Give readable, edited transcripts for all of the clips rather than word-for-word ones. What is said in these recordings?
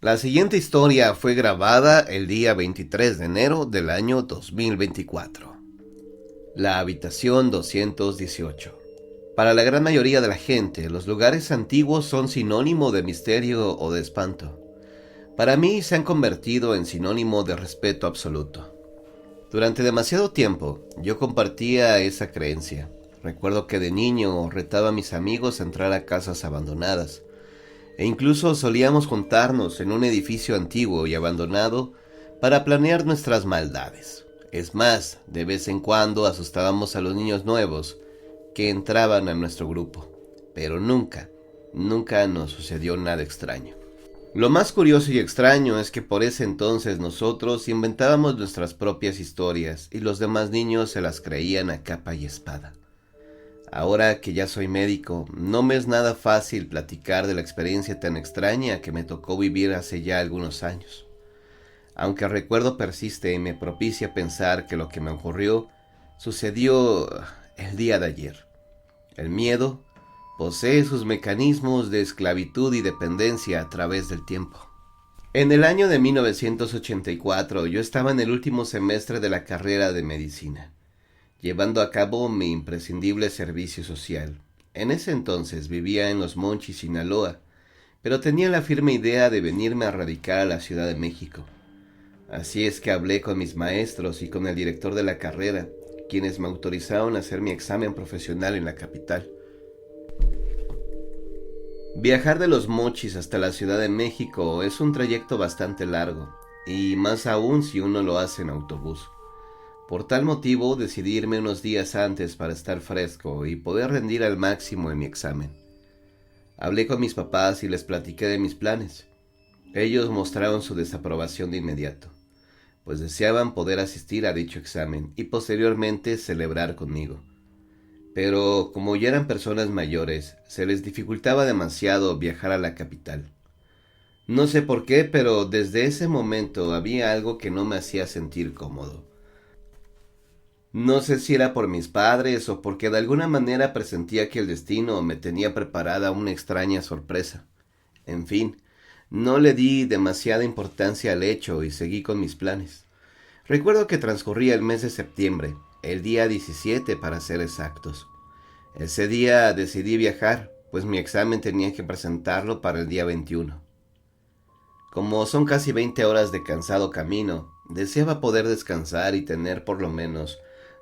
La siguiente historia fue grabada el día 23 de enero del año 2024. La habitación 218. Para la gran mayoría de la gente, los lugares antiguos son sinónimo de misterio o de espanto. Para mí se han convertido en sinónimo de respeto absoluto. Durante demasiado tiempo, yo compartía esa creencia. Recuerdo que de niño retaba a mis amigos a entrar a casas abandonadas, e incluso solíamos juntarnos en un edificio antiguo y abandonado para planear nuestras maldades. Es más, de vez en cuando asustábamos a los niños nuevos que entraban a nuestro grupo, pero nunca nos sucedió nada extraño. Lo más curioso y extraño es que por ese entonces nosotros inventábamos nuestras propias historias y los demás niños se las creían a capa y espada. Ahora que ya soy médico, no me es nada fácil platicar de la experiencia tan extraña que me tocó vivir hace ya algunos años. Aunque el recuerdo persiste y me propicia pensar que lo que me ocurrió sucedió el día de ayer. El miedo posee sus mecanismos de esclavitud y dependencia a través del tiempo. En el año de 1984 yo estaba en el último semestre de la carrera de medicina, llevando a cabo mi imprescindible servicio social. En ese entonces vivía en Los Mochis, Sinaloa, pero tenía la firme idea de venirme a radicar a la Ciudad de México. Así es que hablé con mis maestros y con el director de la carrera, quienes me autorizaron a hacer mi examen profesional en la capital. Viajar de Los Mochis hasta la Ciudad de México es un trayecto bastante largo, y más aún si uno lo hace en autobús. Por tal motivo decidí irme unos días antes para estar fresco y poder rendir al máximo en mi examen. Hablé con mis papás y les platiqué de mis planes. Ellos mostraron su desaprobación de inmediato, pues deseaban poder asistir a dicho examen y posteriormente celebrar conmigo. Pero como ya eran personas mayores, se les dificultaba demasiado viajar a la capital. No sé por qué, pero desde ese momento había algo que no me hacía sentir cómodo. No sé si era por mis padres o porque de alguna manera presentía que el destino me tenía preparada una extraña sorpresa. En fin, no le di demasiada importancia al hecho y seguí con mis planes. Recuerdo que transcurría el mes de septiembre, el día 17 para ser exactos. Ese día decidí viajar, pues mi examen tenía que presentarlo para el día 21. Como son casi 20 horas de cansado camino, deseaba poder descansar y tener por lo menos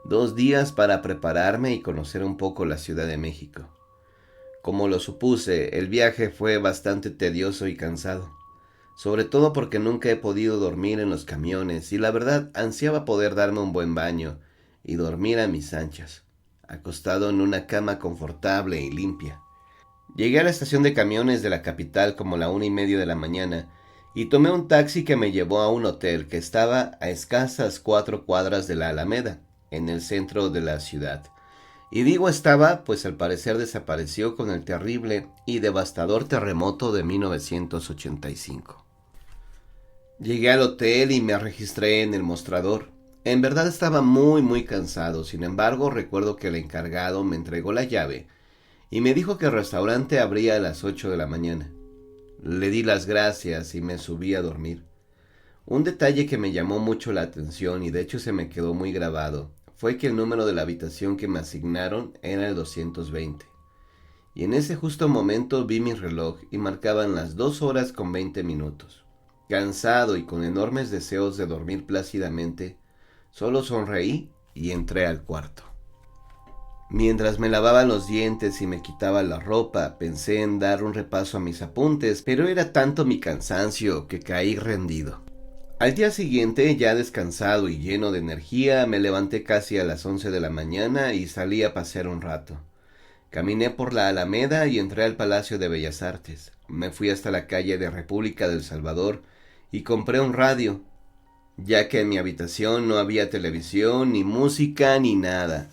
2 días para prepararme y conocer un poco la Ciudad de México. Como lo supuse, el viaje fue bastante tedioso y cansado, sobre todo porque nunca he podido dormir en los camiones y la verdad ansiaba poder darme un buen baño y dormir a mis anchas, acostado en una cama confortable y limpia. Llegué a la estación de camiones de la capital como la 1:30 de la mañana y tomé un taxi que me llevó a un hotel que estaba a escasas 4 cuadras de la Alameda, en el centro de la ciudad. Y digo estaba, pues al parecer desapareció con el terrible y devastador terremoto de 1985. Llegué al hotel y me registré en el mostrador. En verdad estaba muy cansado, sin embargo recuerdo que el encargado me entregó la llave y me dijo que el restaurante abría a las 8 de la mañana. Le di las gracias y me subí a dormir. Un detalle que me llamó mucho la atención y de hecho se me quedó muy grabado fue que el número de la habitación que me asignaron era el 220. Y en ese justo momento vi mi reloj y marcaban las 2 horas con 20 minutos. Cansado y con enormes deseos de dormir plácidamente, solo sonreí y entré al cuarto. Mientras me lavaba los dientes y me quitaba la ropa, pensé en dar un repaso a mis apuntes, pero era tanto mi cansancio que caí rendido. Al día siguiente, ya descansado y lleno de energía, me levanté casi a las 11 de la mañana y salí a pasear un rato. Caminé por la Alameda y entré al Palacio de Bellas Artes. Me fui hasta la calle de República del Salvador y compré un radio, ya que en mi habitación no había televisión, ni música, ni nada.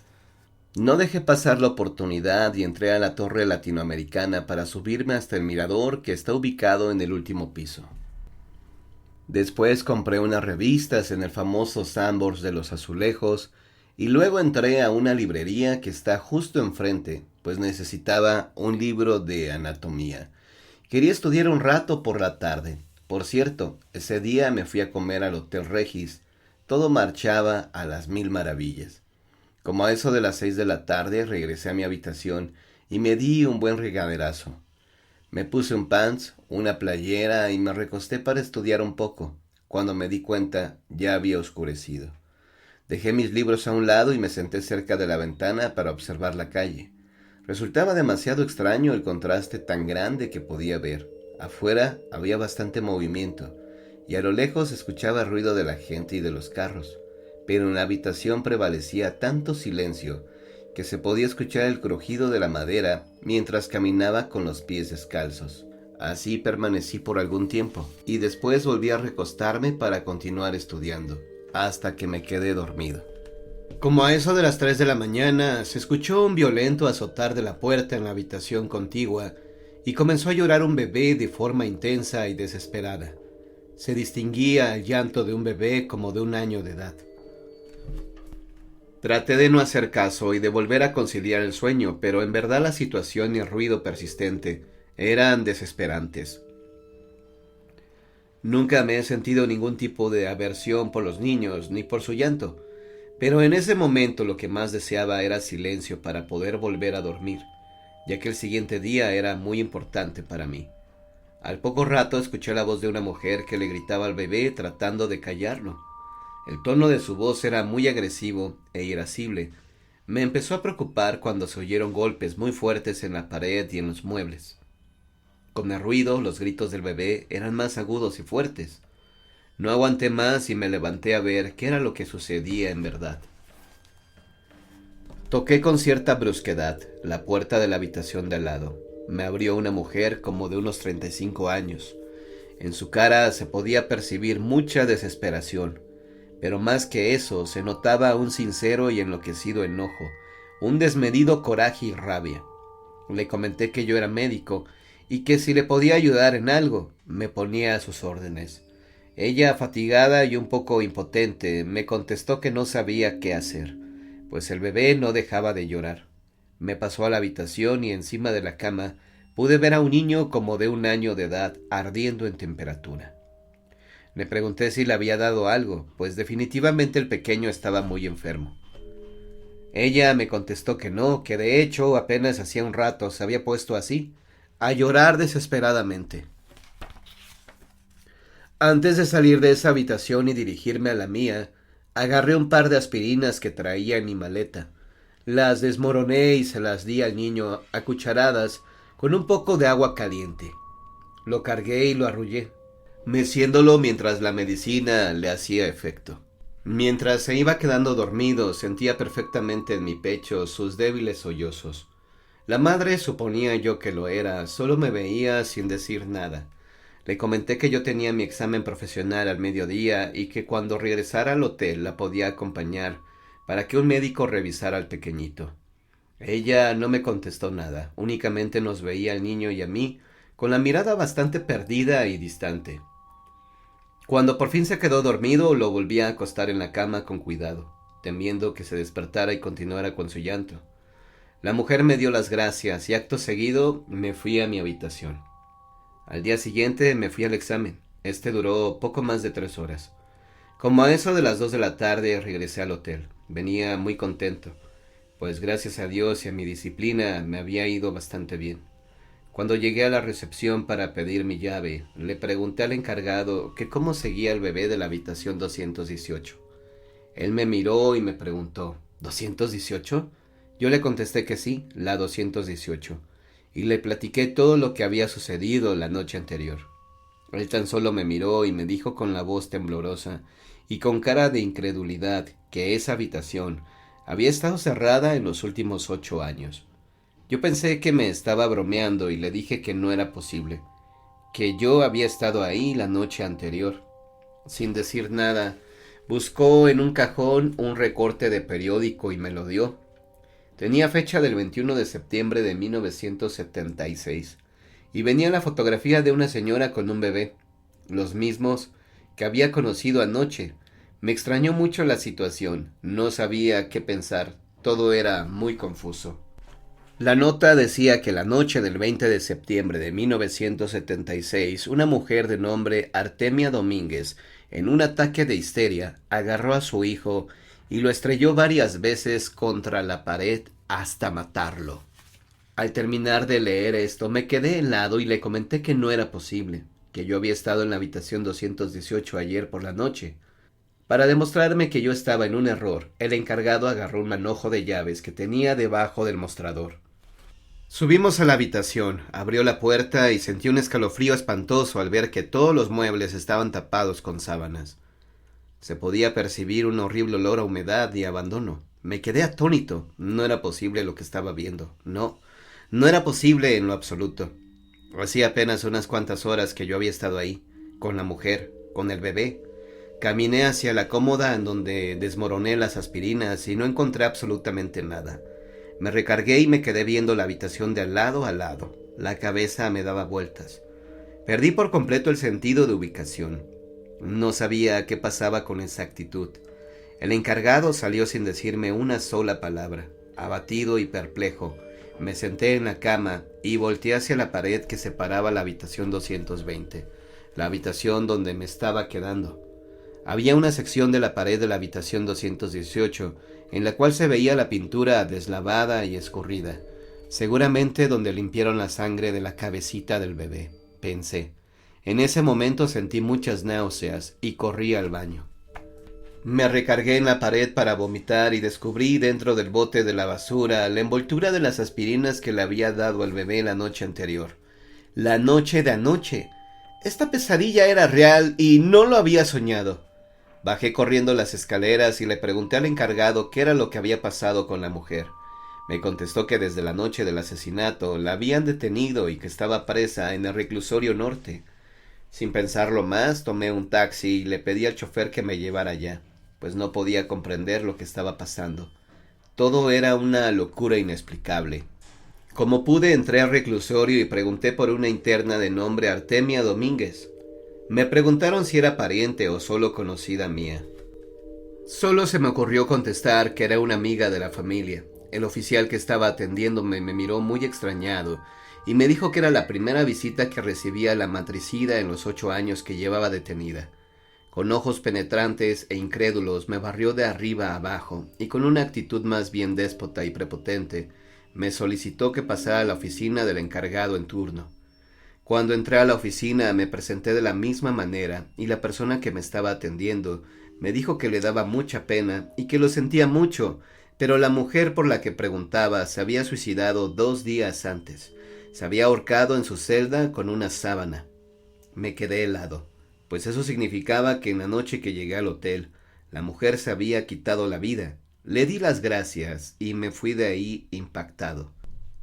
No dejé pasar la oportunidad y entré a la Torre Latinoamericana para subirme hasta el mirador que está ubicado en el último piso. Después compré unas revistas en el famoso Sanborns de los Azulejos y luego entré a una librería que está justo enfrente, pues necesitaba un libro de anatomía. Quería estudiar un rato por la tarde. Por cierto, ese día me fui a comer al Hotel Regis. Todo marchaba a las mil maravillas. Como a eso de las 6 de la tarde regresé a mi habitación y me di un buen regaderazo. Me puse un pants, una playera y me recosté para estudiar un poco. Cuando me di cuenta, ya había oscurecido. Dejé mis libros a un lado y me senté cerca de la ventana para observar la calle. Resultaba demasiado extraño el contraste tan grande que podía ver. Afuera había bastante movimiento y a lo lejos se escuchaba el ruido de la gente y de los carros, pero en la habitación prevalecía tanto silencio que se podía escuchar el crujido de la madera mientras caminaba con los pies descalzos. Así permanecí por algún tiempo y después volví a recostarme para continuar estudiando, hasta que me quedé dormido. Como a eso de las 3 de la mañana, se escuchó un violento azotar de la puerta en la habitación contigua y comenzó a llorar un bebé de forma intensa y desesperada. Se distinguía el llanto de un bebé como de 1 año de edad. Traté de no hacer caso y de volver a conciliar el sueño, pero en verdad la situación y el ruido persistente eran desesperantes. Nunca me he sentido ningún tipo de aversión por los niños ni por su llanto, pero en ese momento lo que más deseaba era silencio para poder volver a dormir, ya que el siguiente día era muy importante para mí. Al poco rato escuché la voz de una mujer que le gritaba al bebé tratando de callarlo. El tono de su voz era muy agresivo e irascible. Me empezó a preocupar cuando se oyeron golpes muy fuertes en la pared y en los muebles. Con el ruido, los gritos del bebé eran más agudos y fuertes. No aguanté más y me levanté a ver qué era lo que sucedía en verdad. Toqué con cierta brusquedad la puerta de la habitación de al lado. Me abrió una mujer como de unos 35 años. En su cara se podía percibir mucha desesperación, pero más que eso se notaba un sincero y enloquecido enojo, un desmedido coraje y rabia. Le comenté que yo era médico y que si le podía ayudar en algo, me ponía a sus órdenes. Ella, fatigada y un poco impotente, me contestó que no sabía qué hacer, pues el bebé no dejaba de llorar. Me pasó a la habitación y encima de la cama pude ver a un niño como de 1 año de edad ardiendo en temperatura. Le pregunté si le había dado algo, pues definitivamente el pequeño estaba muy enfermo. Ella me contestó que no, que de hecho apenas hacía un rato se había puesto así, a llorar desesperadamente. Antes de salir de esa habitación y dirigirme a la mía, agarré un par de aspirinas que traía en mi maleta. Las desmoroné y se las di al niño a cucharadas con un poco de agua caliente. Lo cargué y lo arrullé, meciéndolo mientras la medicina le hacía efecto. Mientras se iba quedando dormido, sentía perfectamente en mi pecho sus débiles sollozos. La madre, suponía yo que lo era, solo me veía sin decir nada. Le comenté que yo tenía mi examen profesional al mediodía y que cuando regresara al hotel la podía acompañar para que un médico revisara al pequeñito. Ella no me contestó nada, únicamente nos veía al niño y a mí con la mirada bastante perdida y distante. Cuando por fin se quedó dormido, lo volví a acostar en la cama con cuidado, temiendo que se despertara y continuara con su llanto. La mujer me dio las gracias y acto seguido me fui a mi habitación. Al día siguiente me fui al examen. Este duró poco más de 3 horas. Como a eso de las 2 de la tarde regresé al hotel. Venía muy contento, pues gracias a Dios y a mi disciplina me había ido bastante bien. Cuando llegué a la recepción para pedir mi llave, le pregunté al encargado que cómo seguía el bebé de la habitación 218. Él me miró y me preguntó, ¿218? Yo le contesté que sí, la 218, y le platiqué todo lo que había sucedido la noche anterior. Él tan solo me miró y me dijo con la voz temblorosa y con cara de incredulidad que esa habitación había estado cerrada en los últimos 8 años. Yo pensé que me estaba bromeando y le dije que no era posible, que yo había estado ahí la noche anterior. Sin decir nada, buscó en un cajón un recorte de periódico y me lo dio. Tenía fecha del 21 de septiembre de 1976 y venía la fotografía de una señora con un bebé, los mismos que había conocido anoche. Me extrañó mucho la situación, no sabía qué pensar, todo era muy confuso. La nota decía que la noche del 20 de septiembre de 1976, una mujer de nombre Artemia Domínguez, en un ataque de histeria, agarró a su hijo y lo estrelló varias veces contra la pared hasta matarlo. Al terminar de leer esto, me quedé helado y le comenté que no era posible, que yo había estado en la habitación 218 ayer por la noche. Para demostrarme que yo estaba en un error, el encargado agarró un manojo de llaves que tenía debajo del mostrador. Subimos a la habitación, abrió la puerta y sentí un escalofrío espantoso al ver que todos los muebles estaban tapados con sábanas. Se podía percibir un horrible olor a humedad y abandono. Me quedé atónito. No era posible lo que estaba viendo. No era posible en lo absoluto. Hacía apenas unas cuantas horas que yo había estado ahí, con la mujer, con el bebé. Caminé hacia la cómoda en donde desmoroné las aspirinas y no encontré absolutamente nada. Me recargué y me quedé viendo la habitación de al lado a lado. La cabeza me daba vueltas. Perdí por completo el sentido de ubicación. No sabía qué pasaba con exactitud. El encargado salió sin decirme una sola palabra. Abatido y perplejo, me senté en la cama y volteé hacia la pared que separaba la habitación 220, la habitación donde me estaba quedando. Había una sección de la pared de la habitación 218 en la cual se veía la pintura deslavada y escurrida, seguramente donde limpiaron la sangre de la cabecita del bebé, pensé. En ese momento sentí muchas náuseas y corrí al baño. Me recargué en la pared para vomitar y descubrí dentro del bote de la basura la envoltura de las aspirinas que le había dado al bebé la noche anterior. La noche de anoche. Esta pesadilla era real y no lo había soñado. Bajé corriendo las escaleras y le pregunté al encargado qué era lo que había pasado con la mujer. Me contestó que desde la noche del asesinato la habían detenido y que estaba presa en el reclusorio norte. Sin pensarlo más, tomé un taxi y le pedí al chofer que me llevara allá, pues no podía comprender lo que estaba pasando. Todo era una locura inexplicable. Como pude, entré al reclusorio y pregunté por una interna de nombre Artemia Domínguez. Me preguntaron si era pariente o solo conocida mía. Solo se me ocurrió contestar que era una amiga de la familia. El oficial que estaba atendiéndome me miró muy extrañado y me dijo que era la primera visita que recibía la matricida en los 8 años que llevaba detenida. Con ojos penetrantes e incrédulos me barrió de arriba a abajo y con una actitud más bien déspota y prepotente me solicitó que pasara a la oficina del encargado en turno. Cuando entré a la oficina me presenté de la misma manera y la persona que me estaba atendiendo me dijo que le daba mucha pena y que lo sentía mucho, pero la mujer por la que preguntaba se había suicidado 2 días antes. Se había ahorcado en su celda con una sábana. Me quedé helado, pues eso significaba que en la noche que llegué al hotel, la mujer se había quitado la vida. Le di las gracias y me fui de ahí impactado.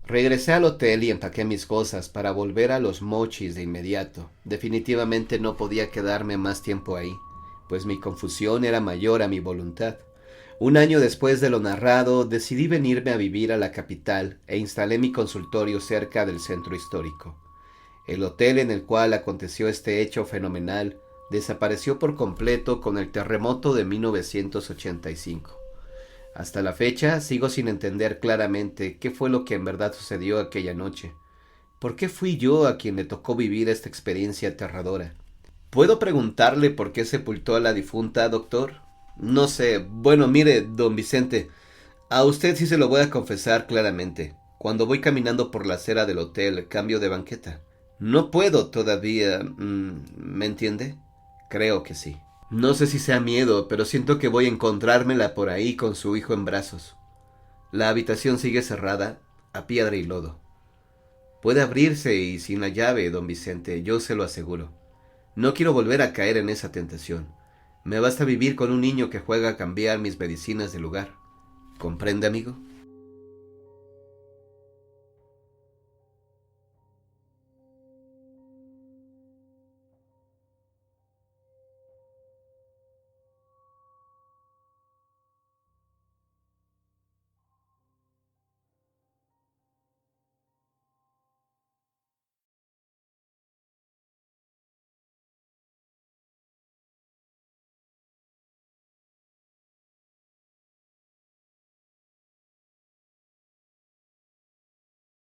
Regresé al hotel y empaqué mis cosas para volver a Los Mochis de inmediato. Definitivamente no podía quedarme más tiempo ahí, pues mi confusión era mayor a mi voluntad. Un año después de lo narrado, decidí venirme a vivir a la capital e instalé mi consultorio cerca del centro histórico. El hotel en el cual aconteció este hecho fenomenal desapareció por completo con el terremoto de 1985. Hasta la fecha sigo sin entender claramente qué fue lo que en verdad sucedió aquella noche. ¿Por qué fui yo a quien le tocó vivir esta experiencia aterradora? ¿Puedo preguntarle por qué sepultó a la difunta, doctor? No sé. Bueno, mire, don Vicente, a usted sí se lo voy a confesar claramente. Cuando voy caminando por la acera del hotel, cambio de banqueta. No puedo todavía... ¿me entiende? Creo que sí. No sé si sea miedo, pero siento que voy a encontrármela por ahí con su hijo en brazos. La habitación sigue cerrada, a piedra y lodo. Puede abrirse y sin la llave, don Vicente, yo se lo aseguro. No quiero volver a caer en esa tentación. Me basta vivir con un niño que juega a cambiar mis medicinas de lugar. ¿Comprende, amigo?